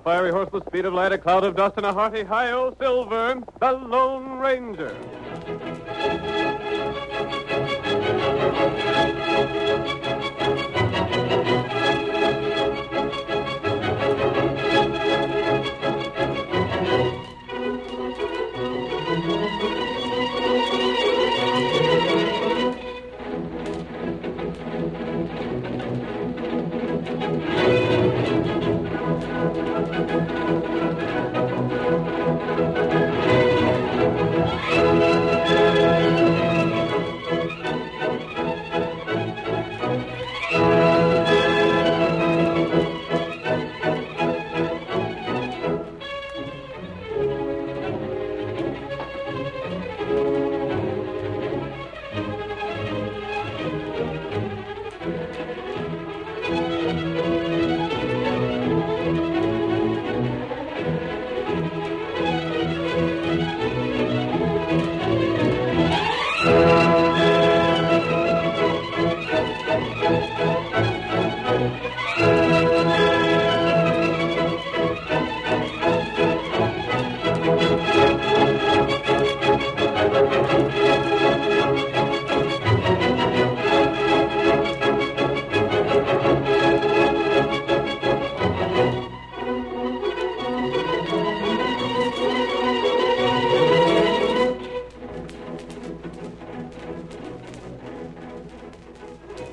fiery horse with speed of light, a cloud of dust, and a hearty hi-yo Silver, the Lone Ranger.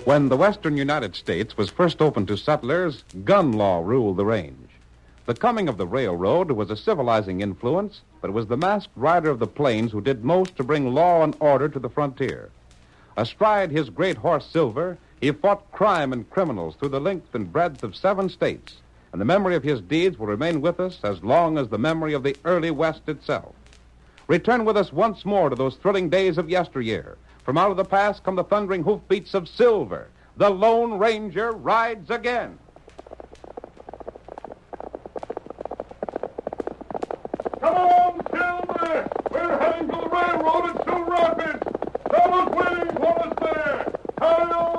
When the western United States was first opened to settlers, gun law ruled the range. The coming of the railroad was a civilizing influence, but it was the masked rider of the plains who did most to bring law and order to the frontier. Astride his great horse Silver, he fought crime and criminals through the length and breadth of 7 states, and the memory of his deeds will remain with us as long as the memory of the early West itself. Return with us once more to those thrilling days of yesteryear. From out of the past come the thundering hoofbeats of Silver. The Lone Ranger rides again. Come on, Silver! We're heading for the railroad at Sioux Rapids. Someone's waiting for us there. Hello,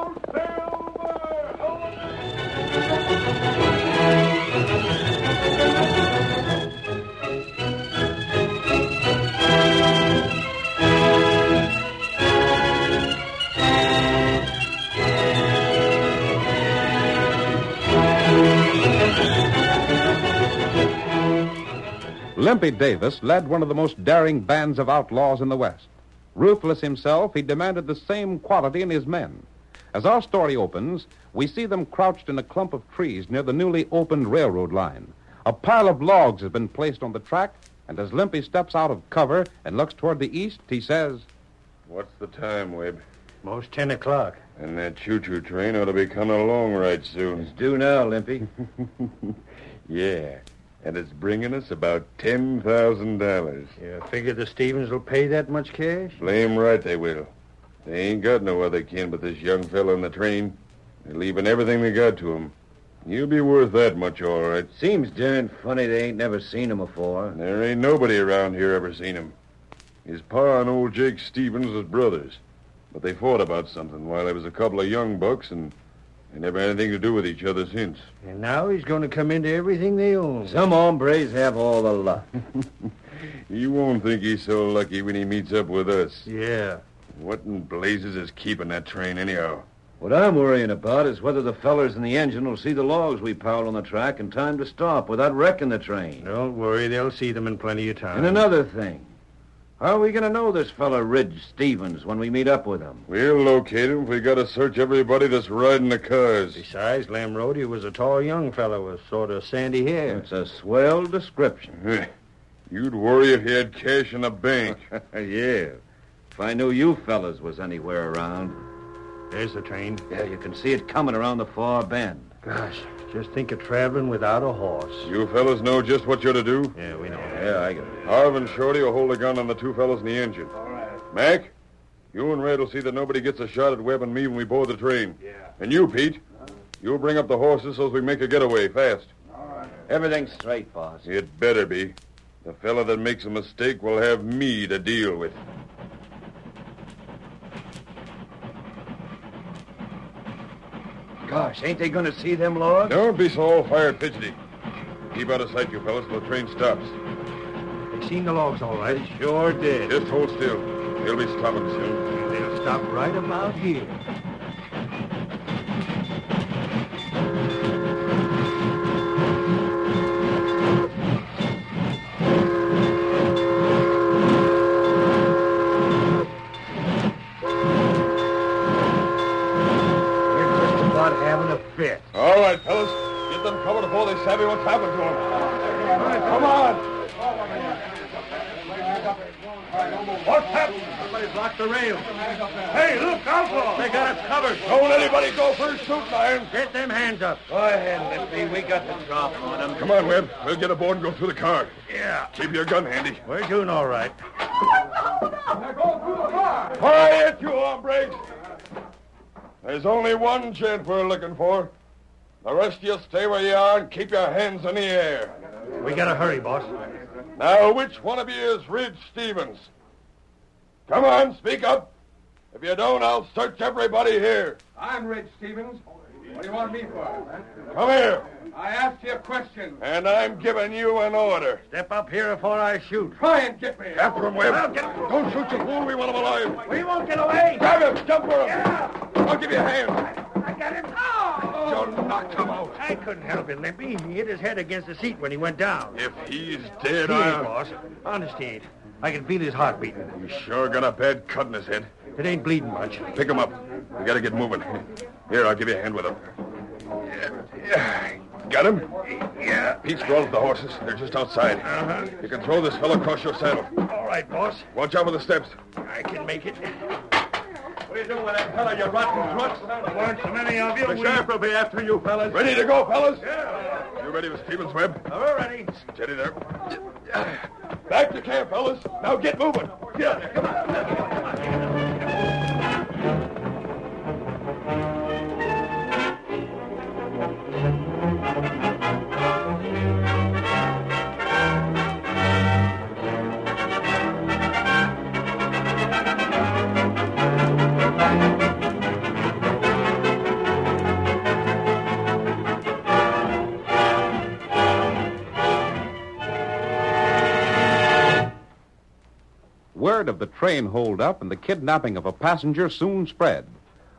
Limpy Davis led one of the most daring bands of outlaws in the West. Ruthless himself, he demanded the same quality in his men. As our story opens, we see them crouched in a clump of trees near the newly opened railroad line. A pile of logs has been placed on the track, and as Limpy steps out of cover and looks toward the east, he says, What's the time, Webb? Most 10 o'clock. And that choo-choo train ought to be coming along right soon. It's due now, Limpy. Yeah, and it's bringing us about $10,000. You figure the Stevens will pay that much cash? Blame right they will. They ain't got no other kin but this young fella in the train. They're leaving everything they got to him. He'll be worth that much, all right. Seems darn funny they ain't never seen him before. There ain't nobody around here ever seen him. His pa and old Jake Stevens was brothers. But they fought about something while they was a couple of young bucks, and they never had anything to do with each other since. And now he's going to come into everything they own. Some hombres have all the luck. He won't think he's so lucky when he meets up with us. Yeah. What in blazes is keeping that train anyhow? What I'm worrying about is whether the fellers in the engine will see the logs we piled on the track in time to stop without wrecking the train. Don't worry, they'll see them in plenty of time. And another thing. How are we going to know this fella Ridge Stevens when we meet up with him? We'll locate him if we got to search everybody that's riding the cars. Besides, Lamrody was a tall young fellow with sort of sandy hair. It's a swell description. You'd worry if he had cash in the bank. Yeah. If I knew you fellas was anywhere around. There's the train. Yeah, you can see it coming around the far bend. Gosh, just think of traveling without a horse. You fellas know just what you're to do? Yeah, we know. Yeah, I got it. Harv and Shorty will hold the gun on the 2 fellas in the engine. All right. Mac, you and Red will see that nobody gets a shot at Webb and me when we board the train. Yeah. And you, Pete, you'll bring up the horses so as we make a getaway fast. All right. Everything's straight, boss. It better be. The fella that makes a mistake will have me to deal with. Gosh, ain't they going to see them logs? Don't be so all-fired fidgety. Keep out of sight, you fellas, till the train stops. They seen the logs all right. Sure did. Just hold still. They'll be stopping soon. They'll stop right about here. They're just about having a fit. All right, fellas. Get them covered before they savvy what's happened to them. Come on. What's happened? Somebody's locked the rail. Hey, look, outlaw! They got us covered. Don't anybody go for his shooting iron. Get them hands up. Go ahead, Limpy. We got the drop on him. Come on, Webb. We'll get aboard and go through the car. Yeah. Keep your gun handy. We're doing all right. Quiet, you hombres. There's only one gent we're looking for. The rest of you stay where you are and keep your hands in the air. We gotta hurry, boss. Now, which one of you is Ridge Stevens? Come on, speak up. If you don't, I'll search everybody here. I'm Ridge Stevens. What do you want me for? Come here. I asked you a question. And I'm giving you an order. Step up here before I shoot. Try and get me. After him, Webb. Well, get him. Don't shoot, you fool. We want him alive. We won't get away. Grab him. Jump for him. Yeah. I'll give you a hand. I got him. Oh. You knocked him out. I couldn't help it, Limpy. He hit his head against the seat when he went down. If he's dead, He ain't, I'll... boss. Honest, he ain't. I can feel his heart beating. He's sure got a bad cut in his head. It ain't bleeding much. Pick him up. We gotta get moving. Here, I'll give you a hand with him. Yeah. Got him? Yeah. Pete's brought up the horses. They're just outside. Uh-huh. You can throw this fellow across your saddle. All right, boss. Watch out for the steps. I can make it. What are you doing with that fella, you rotten crooks? There weren't so many of you. The sheriff will be after you, fellas. Ready to go, fellas? Yeah. You ready for Stevens, Webb? We're ready. Steady there. Back to camp, fellas. Now get moving. Get. Come on. Word of the train holdup and the kidnapping of a passenger soon spread.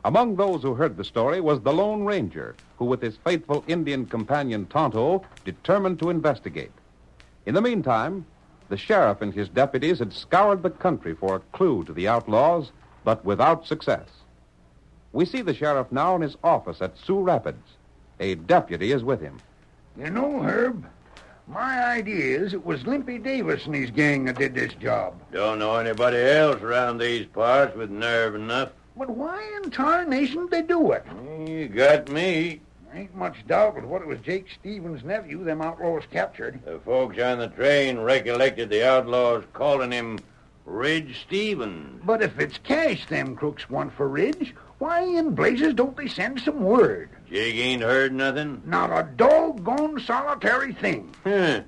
Among those who heard the story was the Lone Ranger, who with his faithful Indian companion Tonto determined to investigate. In the meantime, the sheriff and his deputies had scoured the country for a clue to the outlaws, but without success. We see the sheriff now in his office at Sioux Rapids. A deputy is with him. You know, Herb, my idea is it was Limpy Davis and his gang that did this job. Don't know anybody else around these parts with nerve enough. But why in tarnation did they do it? You got me. Ain't much doubt but what it was Jake Stevens' nephew them outlaws captured. The folks on the train recollected the outlaws calling him Ridge Stevens. But if it's cash them crooks want for Ridge, why in blazes don't they send some word? Jake ain't heard nothing? Not a doggone solitary thing. Huh.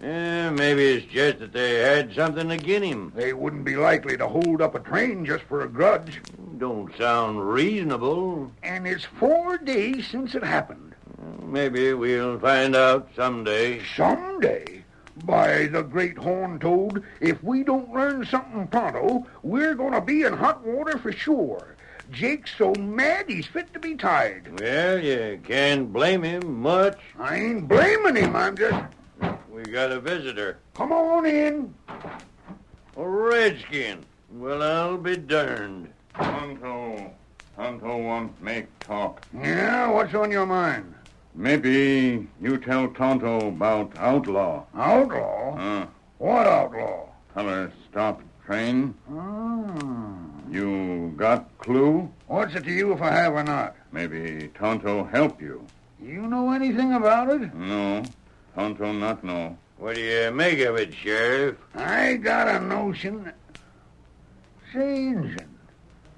Yeah, maybe it's just that they had something agin him. They wouldn't be likely to hold up a train just for a grudge. Don't sound reasonable. And it's 4 days since it happened. Maybe we'll find out someday. Someday? By the great horn toad, if we don't learn something pronto, we're going to be in hot water for sure. Jake's so mad he's fit to be tied. Well, you can't blame him much. I ain't blaming him, I'm just... We got a visitor. Come on in. A redskin. Well, I'll be darned. Tonto want make talk. Yeah, what's on your mind? Maybe you tell Tonto about outlaw. Outlaw? What outlaw? Feller stop train. Ah. You got clue? What's it to you if I have or not? Maybe Tonto help you. You know anything about it? No, Tonto not know. What do you make of it, Sheriff? I got a notion. Say, Injun,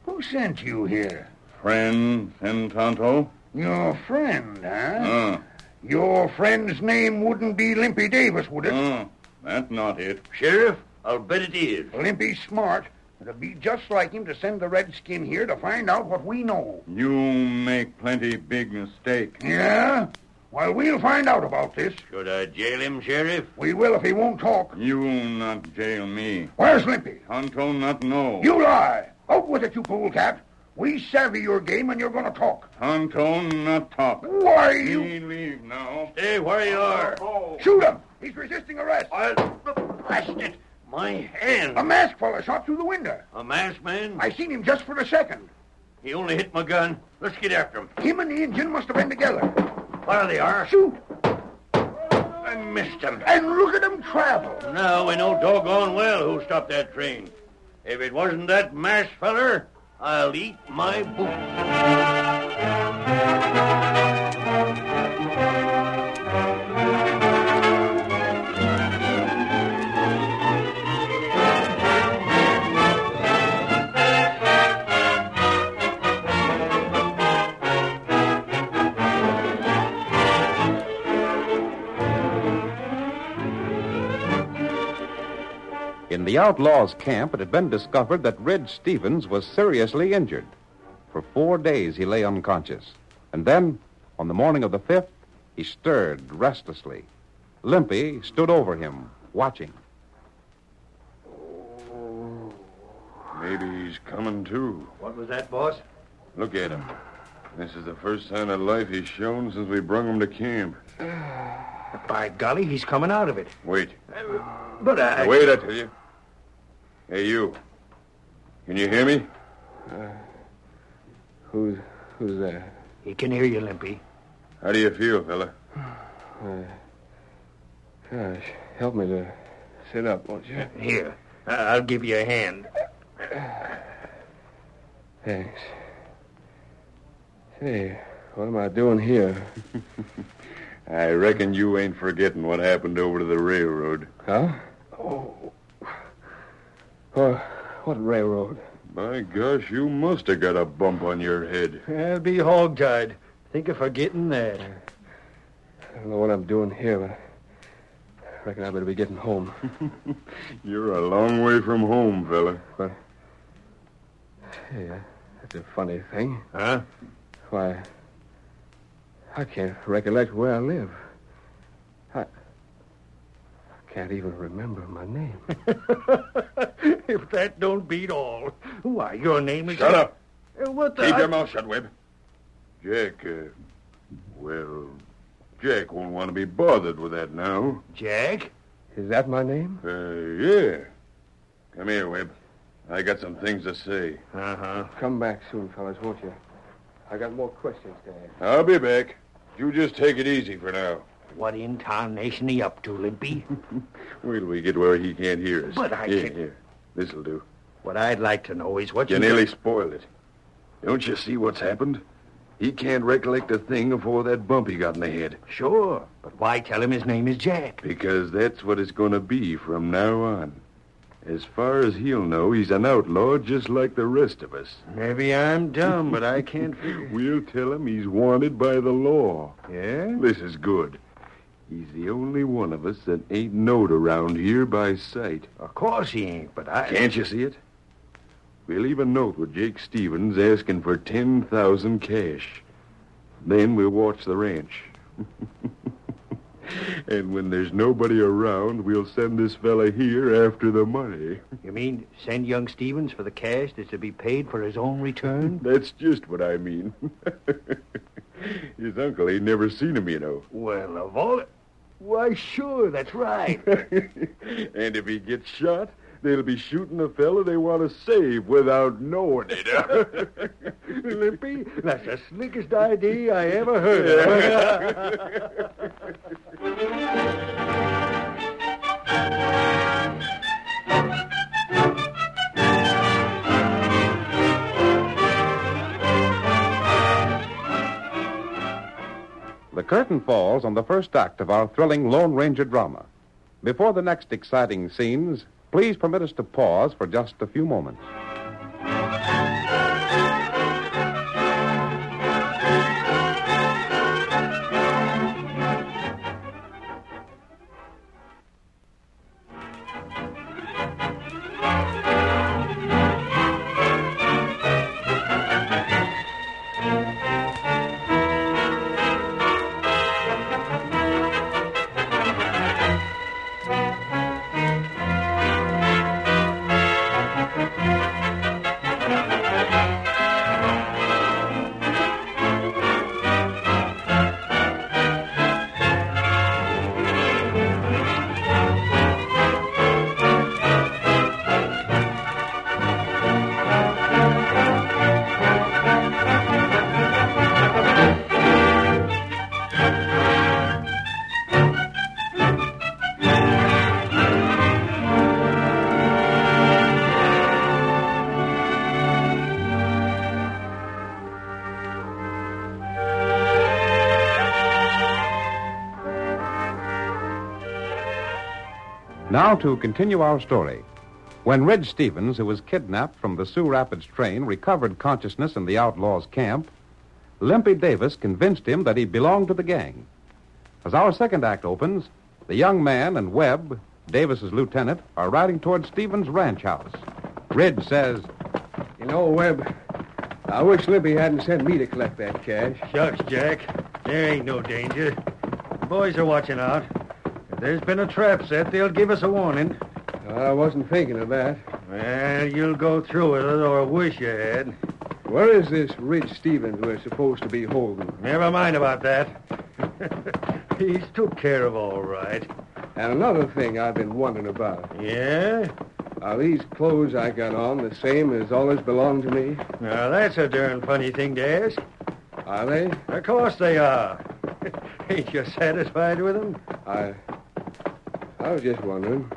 who sent you here? Friend send Tonto? Your friend, huh? Your friend's name wouldn't be Limpy Davis, would it? That's not it. Sheriff, I'll bet it is. Limpy's smart. It'll be just like him to send the redskin here to find out what we know. You make plenty big mistake. Yeah? Well, we'll find out about this. Should I jail him, Sheriff? We will if he won't talk. You not jail me. Where's Limpy? Tonto not know. You lie. Out with it, you polecat. We savvy your game, and you're going to talk. Tonto not talk. Why, you... He leave now. Stay where you are. Shoot him. He's resisting arrest. Blast it. My hand. A masked fella shot through the window. A masked man? I seen him just for a second. He only hit my gun. Let's get after him. Him and the Injun must have been together. There they are. Shoot. I missed him. And look at him travel. Now we know doggone well who stopped that train. If it wasn't that masked feller, I'll eat my boot. In the outlaws' camp, it had been discovered that Red Stevens was seriously injured. For 4 days, he lay unconscious. And then, on the morning of the 5th, he stirred restlessly. Limpy stood over him, watching. Maybe he's coming to. What was that, boss? Look at him. This is the first sign of life he's shown since we brung him to camp. By golly, he's coming out of it. Wait. But Now, wait, I tell you. Hey, you. Can you hear me? Who's there? He can hear you, Limpy. How do you feel, fella? Gosh, help me to sit up, won't you? Here, I'll give you a hand. Thanks. Say, what am I doing here? I reckon you ain't forgetting what happened over to the railroad. Huh? Oh. What railroad? By gosh, you must have got a bump on your head. I'll be hog-tied. Think of forgetting that. I don't know what I'm doing here, but I reckon I better be getting home. You're a long way from home, fella. But, hey, that's a funny thing. Huh? Why, I can't recollect where I live. I can't even remember my name. If that don't beat all. Why, your name is... Shut up. What the... Keep your mouth shut, Webb. Jack, Jack won't want to be bothered with that now. Jack? Is that my name? Yeah. Come here, Webb. I got some things to say. Uh-huh. Come back soon, fellas, won't you? I got more questions to ask. I'll be back. You just take it easy for now. What in tarnation are you up to, Limpy? Wait till we get where he can't hear us. But I Here, can't... here. This'll do. What I'd like to know is what You nearly spoiled it. Don't you see what's happened? He can't recollect a thing before that bump he got in the head. Sure, but why tell him his name is Jack? Because that's what it's going to be from now on. As far as he'll know, he's an outlaw just like the rest of us. Maybe I'm dumb, but I can't figure... We'll tell him he's wanted by the law. Yeah? This is good. He's the only one of us that ain't knowed around here by sight. Of course he ain't, but I... Can't you see it? We'll leave a note with Jake Stevens asking for 10,000 cash. Then we'll watch the ranch. And when there's nobody around, we'll send this fella here after the money. You mean send young Stevens for the cash that's to be paid for his own return? That's just what I mean. His uncle ain't never seen him, you know. Well, of all... Why, sure, that's right. And if he gets shot, they'll be shooting a fella they want to save without knowing it. Limpy, that's the slickest idea I ever heard of. The curtain falls on the first act of our thrilling Lone Ranger drama. Before the next exciting scenes, please permit us to pause for just a few moments. Now to continue our story. When Ridge Stevens, who was kidnapped from the Sioux Rapids train, recovered consciousness in the outlaws' camp, Limpy Davis convinced him that he belonged to the gang. As our second act opens, the young man and Webb, Davis's lieutenant, are riding toward Stevens' ranch house. Ridge says, You know, Webb, I wish Limpy hadn't sent me to collect that cash. Shucks, Jack. There ain't no danger. The boys are watching out. If there's been a trap set, they'll give us a warning. I wasn't thinking of that. Well, you'll go through with it or wish you had. Where is this Ridge Stevens we're supposed to be holding? Never mind about that. He's took care of all right. And another thing I've been wondering about. Yeah? Are these clothes I got on the same as always belonged to me? Now, that's a darn funny thing to ask. Are they? Of course they are. Ain't you satisfied with them? I was just wondering.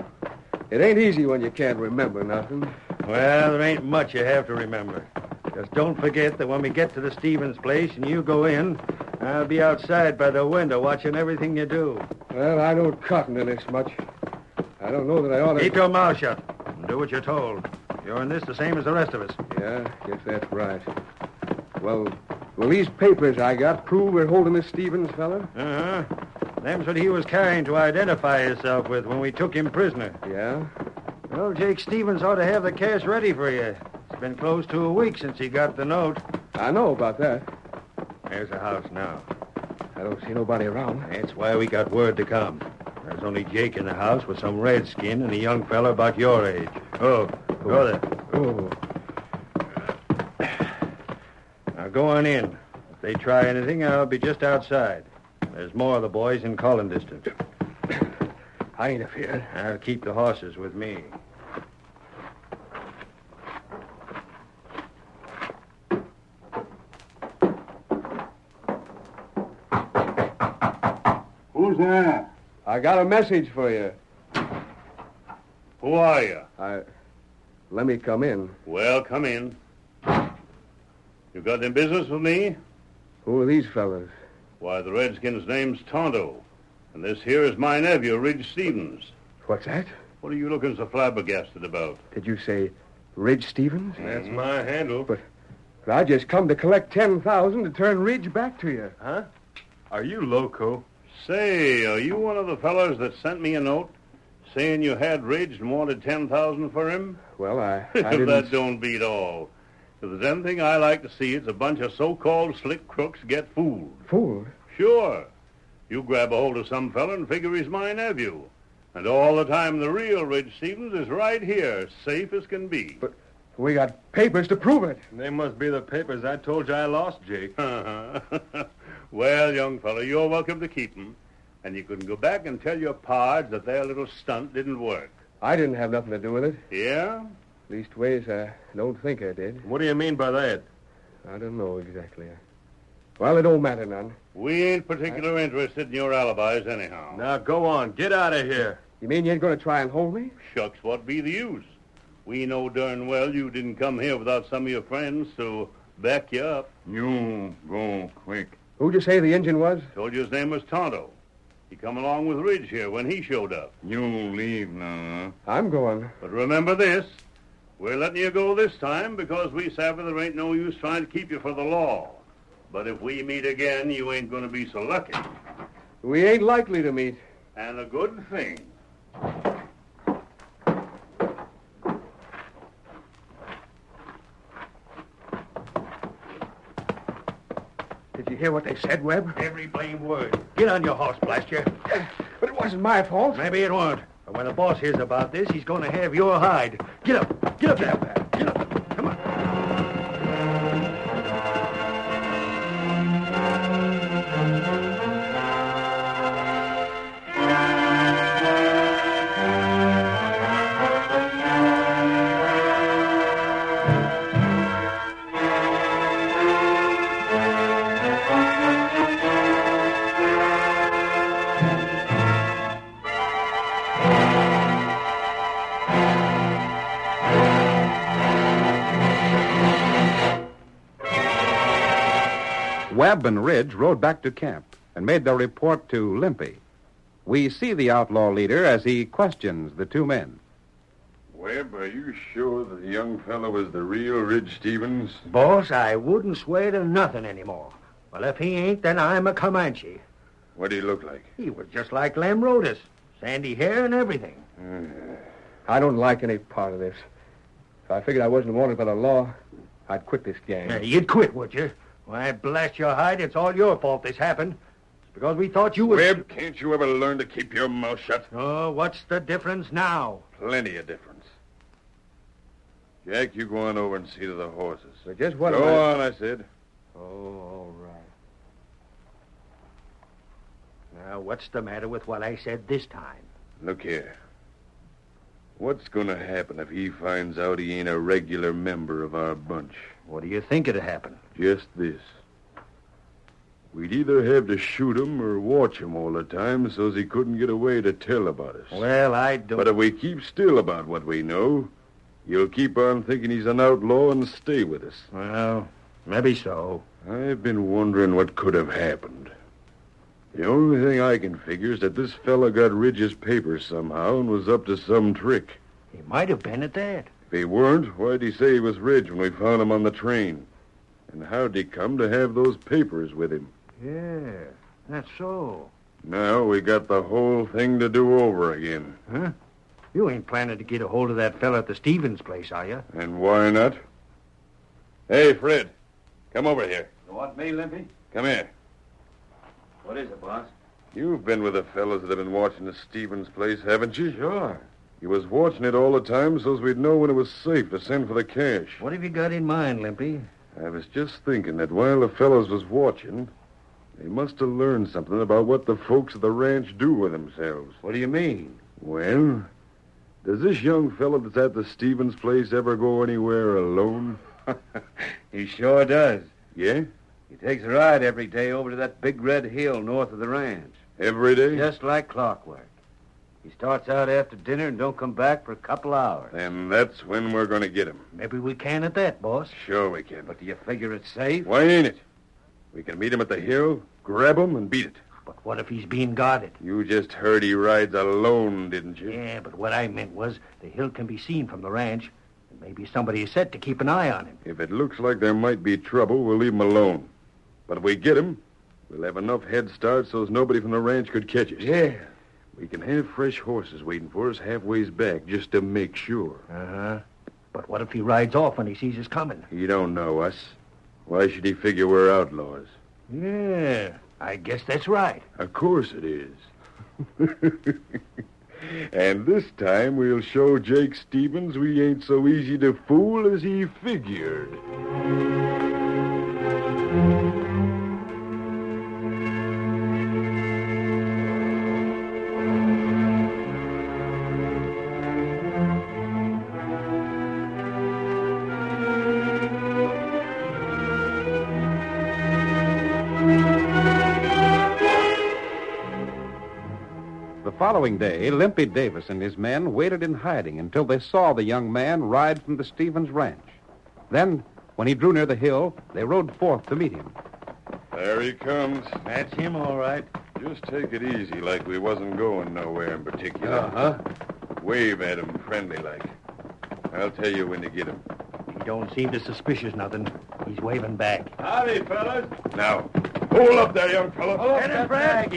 It ain't easy when you can't remember nothing. Well, there ain't much you have to remember. Just don't forget that when we get to the Stevens place and you go in, I'll be outside by the window watching everything you do. Well, I don't cotton to this much. I don't know that I ought to... Keep your mouth shut and do what you're told. You're in this the same as the rest of us. Yeah, guess that's right. Well, these papers I got prove we're holding this Stevens fella? Uh-huh. Them's what he was carrying to identify himself with when we took him prisoner. Yeah? Well, Jake Stevens ought to have the cash ready for you. It's been close to a week since he got the note. I know about that. There's the house now. I don't see nobody around. That's why we got word to come. There's only Jake in the house with some redskin and a young fella about your age. Oh, go there. Oh. Now go on in. If they try anything, I'll be just outside. There's more of the boys in calling distance. I ain't afeard. I'll keep the horses with me. Who's there? I got a message for you. Who are you? Let me come in. Well, come in. You got any business with me? Who are these fellas? Why, the redskin's name's Tonto. And this here is my nephew, Ridge Stevens. What's that? What are you looking so flabbergasted about? Did you say Ridge Stevens? That's my handle. But I just come to collect 10,000 to turn Ridge back to you. Huh? Are you loco? Say, are you one of the fellas that sent me a note saying you had Ridge and wanted 10,000 for him? Well, I didn't... That don't beat all. If there's anything I like to see, it's a bunch of so-called slick crooks get fooled. Fooled? Sure. You grab a hold of some fella and figure he's my nephew. And all the time the real Ridge Stevens is right here, safe as can be. But we got papers to prove it. They must be the papers I told you I lost, Jake. Well, young fella, you're welcome to keep 'em. And you can go back and tell your pards that their little stunt didn't work. I didn't have nothing to do with it. Yeah? Leastways, I don't think I did. What do you mean by that? I don't know exactly. Well, it don't matter none. We ain't particular interested in your alibis anyhow. Now, go on. Get out of here. You mean you ain't going to try and hold me? Shucks, what be the use? We know darn well you didn't come here without some of your friends to back you up. You go quick. Who'd you say the engine was? Told you his name was Tonto. He come along with Ridge here when he showed up. You leave now. I'm going. But remember this, we're letting you go this time because we savvy there ain't no use trying to keep you for the law. But if we meet again, you ain't going to be so lucky. We ain't likely to meet. And a good thing. Did you hear what they said, Webb? Every blamed word. Get on your horse, blast you. But it wasn't my fault. Maybe it won't. But when the boss hears about this, he's going to have your hide. Get up. Get up there. Get up. Come on. Webb and Ridge rode back to camp and made their report to Limpy. We see the outlaw leader as he questions the two men. Webb, are you sure that the young fellow was the real Ridge Stevens? Boss, I wouldn't swear to nothing anymore. Well, if he ain't, then I'm a Comanche. What did he look like? He was just like Lem Rodas. Sandy hair and everything. I don't like any part of this. If I figured I wasn't wanted by the law, I'd quit this gang. You'd quit, would you? Why, blast your hide, it's all your fault this happened. It's because we thought you were... Webb, can't you ever learn to keep your mouth shut? Oh, what's the difference now? Plenty of difference. Jack, you go on over and see to the horses. But just what... Go on, I said. Oh, all right. Now, what's the matter with what I said this time? Look here. What's going to happen if he finds out he ain't a regular member of our bunch? What do you think it'd happen? Just this. We'd either have to shoot him or watch him all the time so's he couldn't get away to tell about us. Well, I don't... But if we keep still about what we know, he'll keep on thinking he's an outlaw and stay with us. Well, maybe so. I've been wondering what could have happened. The only thing I can figure is that this fella got Ridge's papers somehow and was up to some trick. He might have been at that. If he weren't, why'd he say he was Ridge when we found him on the train? And how'd he come to have those papers with him? Yeah, that's so. Now we got the whole thing to do over again. Huh? You ain't planning to get a hold of that fella at the Stevens place, are you? And why not? Hey, Fred, come over here. You want me, Limpy? Come here. What is it, boss? You've been with the fellas that have been watching the Stevens place, haven't you? Sure. He was watching it all the time so's we'd know when it was safe to send for the cash. What have you got in mind, Limpy? I was just thinking that while the fellas was watching, they must have learned something about what the folks at the ranch do with themselves. What do you mean? Well, does this young fella that's at the Stevens place ever go anywhere alone? He sure does. Yeah? He takes a ride every day over to that big red hill north of the ranch. Every day? Just like clockwork. He starts out after dinner and don't come back for a couple hours. Then that's when we're going to get him. Maybe we can at that, boss. Sure we can. But do you figure it's safe? Why ain't it? We can meet him at the hill, grab him, and beat it. But what if he's being guarded? You just heard he rides alone, didn't you? Yeah, but what I meant was the hill can be seen from the ranch. And maybe somebody is set to keep an eye on him. If it looks like there might be trouble, we'll leave him alone. But if we get him, we'll have enough head start so's nobody from the ranch could catch us. Yeah. We can have fresh horses waiting for us halfway back just to make sure. Uh-huh. But what if he rides off when he sees us coming? He don't know us. Why should he figure we're outlaws? Yeah, I guess that's right. Of course it is. And this time we'll show Jake Stevens we ain't so easy to fool as he figured. The following day, Limpy Davis and his men waited in hiding until they saw the young man ride from the Stevens ranch. Then, when he drew near the hill, they rode forth to meet him. There he comes. That's him, all right. Just take it easy like we wasn't going nowhere in particular. Uh-huh. Wave at him friendly like. I'll tell you when to get him. He don't seem to suspicious nothing. He's waving back. Howdy, fellas. Now, hold up there, young fella. Get him, Fred.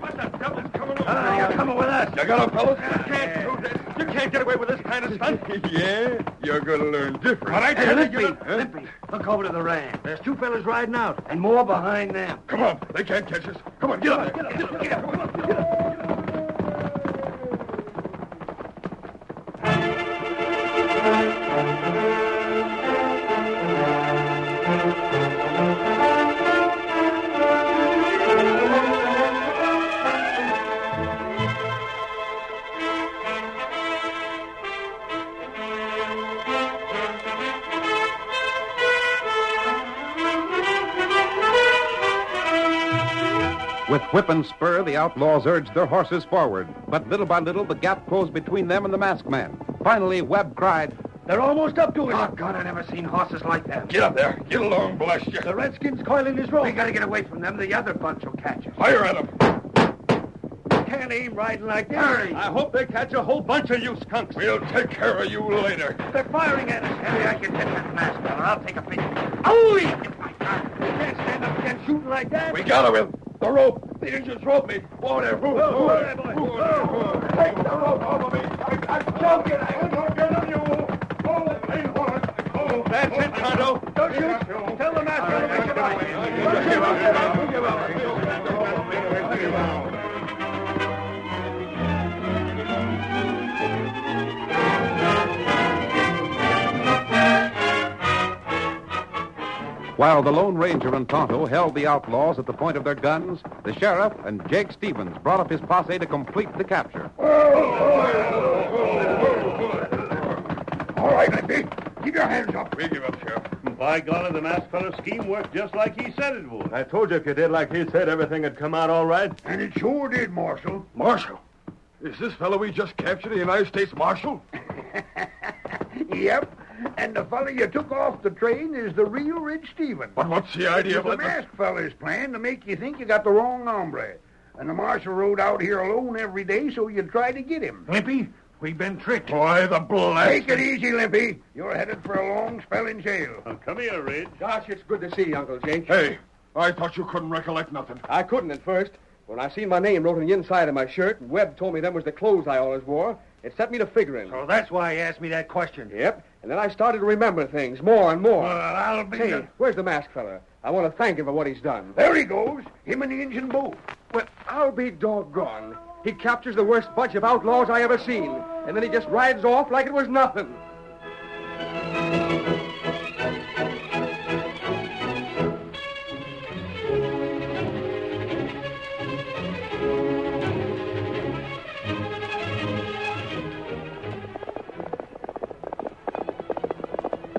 What the devil's coming on? You're coming with us. You got him, fellas? You can't do this. You can't get away with this kind of stunt. Yeah? You're going to learn different. All right, Hey, then, Limpy, you- Limpy, look over to the ranch. There's two fellas riding out, and more behind them. Come on. They can't catch us. Come on, get up there. Get up. With whip and spur, the outlaws urged their horses forward. But little by little, the gap closed between them and the masked man. Finally, Webb cried, They're almost up to us. Oh, God, I never seen horses like them. Get up there. Get along, blast you. The Redskins coiling his rope. We gotta get away from them. The other bunch will catch us. Fire at him. can't aim riding like this. I hope they catch a whole bunch of you skunks. We'll take care of you later. They're firing at us. Maybe I can get that mask fella. I'll take a picture. Oh, you can't stand up against shooting like that. We got him. The rope. The Indians rope me. Whoa there. Move. Take the rope off of me. I'm choking. I'm choking on you. That's it, Tonto. Don't shoot. Tell the master to make it right. Give up. While the Lone Ranger and Tonto held the outlaws at the point of their guns, the sheriff and Jake Stevens brought up his posse to complete the capture. All right, Limpy. Keep your hands up. We give up, Sheriff. By golly, the masked feller's scheme worked just like he said it would. I told you if you did like he said, everything would come out all right. And it sure did, Marshal. Marshal? Is this fellow we just captured the United States Marshal? Yep. And the fella you took off the train is the real Red Stevens. But what's the idea It's the masked fella's plan to make you think you got the wrong hombre. And the marshal rode out here alone every day so you'd try to get him. Limpy, we've been tricked. Why, the blast... Take it easy, Limpy. You're headed for a long spell in jail. Come here, Ridge. Gosh, it's good to see you, Uncle Jake. Hey, I thought you couldn't recollect nothing. I couldn't at first. When I seen my name wrote on the inside of my shirt, and Webb told me them was the clothes I always wore, it set me to figuring. So that's why he asked me that question. Yep, and then I started to remember things more and more. Well, I'll be... Hey, where's the masked fella? I want to thank him for what he's done. There he goes. Him and the engine both. Well, I'll be doggone. He captures the worst bunch of outlaws I ever seen, and then he just rides off like it was nothing.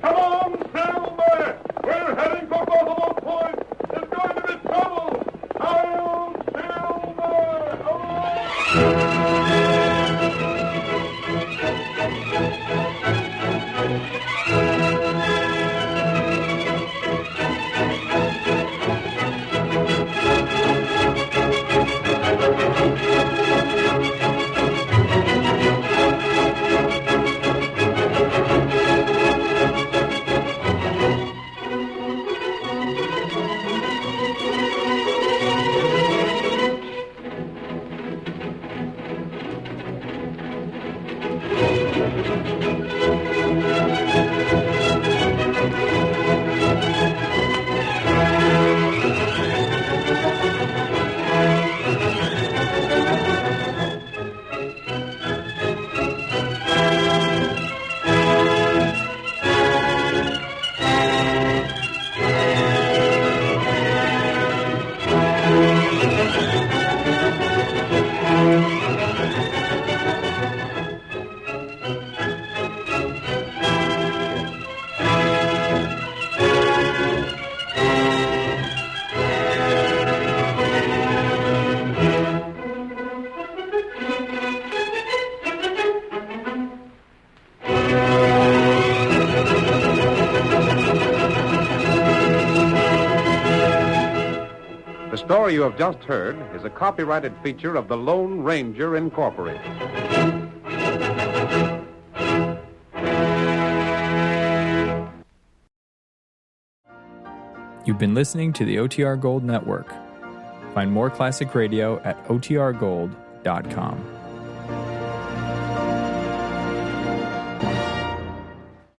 Come on, Silver! We're heading for Buffalo Point. There's going to be trouble. Hail, Silver! The story you have just heard is a copyrighted feature of the Lone Ranger Incorporated. You've been listening to the OTR Gold Network. Find more classic radio at otrgold.com.